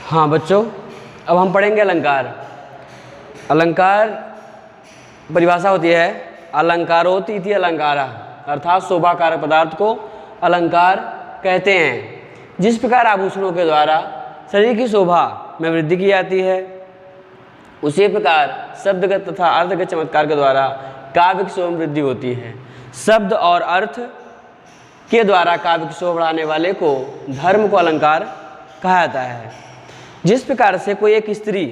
हाँ बच्चों, अब हम पढ़ेंगे अलंकार। अलंकार परिभाषा होती है अलंकारोति इति अलंकारा, अर्थात शोभाकारक पदार्थ को अलंकार कहते हैं। जिस प्रकार आभूषणों के द्वारा शरीर की शोभा में वृद्धि की जाती है, उसी प्रकार शब्दगत तथा अर्थगत चमत्कार के द्वारा काव्य की शोभा में वृद्धि होती है। शब्द और अर्थ के द्वारा काव्य की शोभा बढ़ाने वाले को धर्म को अलंकार कहा जाता है। जिस प्रकार से कोई एक स्त्री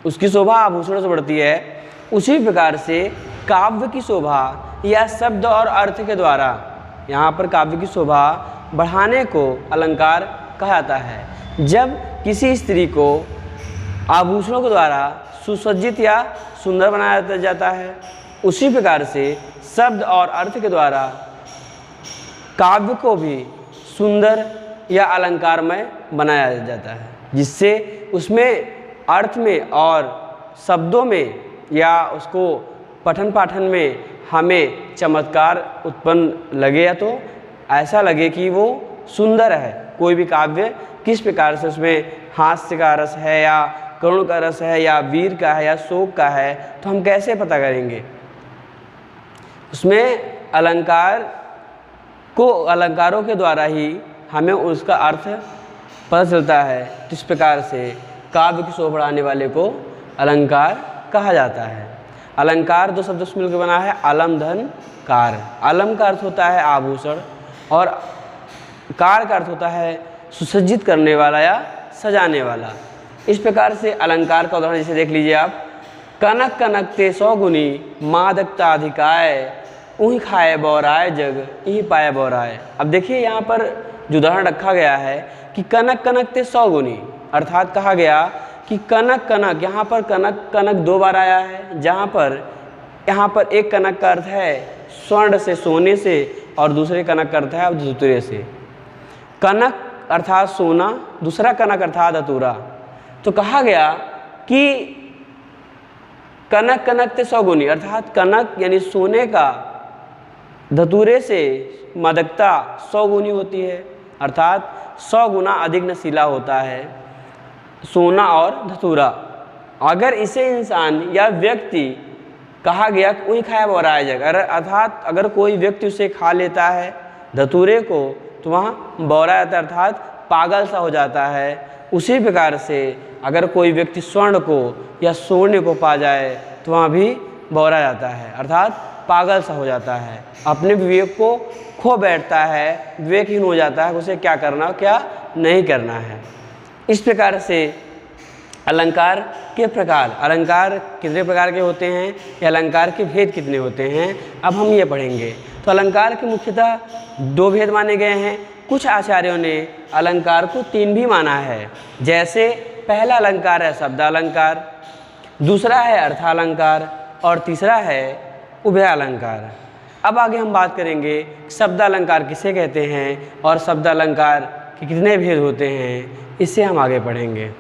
उसकी शोभा आभूषणों से बढ़ती है, उसी प्रकार से काव्य की शोभा या शब्द और अर्थ के द्वारा यहाँ पर काव्य की शोभा बढ़ाने को अलंकार कहा जाता है। जब किसी स्त्री को आभूषणों के द्वारा सुसज्जित या सुंदर बनाया जाता है, उसी प्रकार से शब्द और अर्थ के द्वारा काव्य को भी सुंदर या अलंकारमय बनाया जाता है, जिससे उसमें अर्थ में और शब्दों में या उसको पठन पाठन में हमें चमत्कार उत्पन्न लगे, या तो ऐसा लगे कि वो सुंदर है। कोई भी काव्य किस प्रकार से उसमें हास्य का रस है या करुण का रस है या वीर का है या शोक का है, तो हम कैसे पता करेंगे? उसमें अलंकारों के द्वारा ही हमें उसका अर्थ पता चलता है। इस प्रकार से काव्य की शोभा बढ़ाने वाले को अलंकार कहा जाता है। अलंकार दो शब्दों से मिलकर बना है, अलम धन कार। अलम का अर्थ होता है आभूषण और कार का अर्थ होता है सुसज्जित करने वाला या सजाने वाला। इस प्रकार से अलंकार का उदाहरण जैसे देख लीजिए आप, कनक कनक ते 100 गुनी मादकता अधिकाय, उही खाए बौराय जग यही पाए बौराय। अब देखिए यहाँ पर जो उदाहरण रखा गया है कि कनक कनक ते 100 गुनी, अर्थात कहा गया कि कनक कनक, यहाँ पर कनक कनक 2 बार आया है। जहाँ पर यहाँ पर एक कनक का अर्थ है स्वर्ण से, सोने से, और दूसरे कनक का अर्थ है धतूरे से। कनक अर्थात सोना, दूसरा कनक अर्थात धतूरा। तो कहा गया कि कनक कनक ते 100 गुनी, अर्थात कनक यानी सोने का धतूरे से मादकता 100 गुनी होती है, अर्थात 100 गुना अधिक नशीला होता है सोना और धतूरा। अगर इसे इंसान या व्यक्ति कहा गया कि वही खाया बौराया जाएगा, अर्थात अगर कोई व्यक्ति उसे खा लेता है धतूरे को, तो वहाँ बौरा जाता है, अर्थात पागल सा हो जाता है। उसी प्रकार से अगर कोई व्यक्ति स्वर्ण को या सोने को पा जाए तो वहाँ भी बौरा जाता है, अर्थात पागल सा हो जाता है, अपने विवेक को खो बैठता है, विवेकहीन हो जाता है, उसे क्या करना क्या नहीं करना है। इस प्रकार से अलंकार के प्रकार, अलंकार कितने प्रकार के होते हैं या अलंकार के भेद कितने होते हैं, अब हम ये पढ़ेंगे। तो अलंकार के मुख्यतः 2 भेद माने गए हैं। कुछ आचार्यों ने अलंकार को 3 भी माना है। जैसे पहला अलंकार है शब्दालंकार, दूसरा है अर्थालंकार और तीसरा है उभयालंकार। अब आगे हम बात करेंगे शब्दालंकार किसे कहते हैं और शब्दालंकार के कितने भेद होते हैं, इससे हम आगे पढ़ेंगे।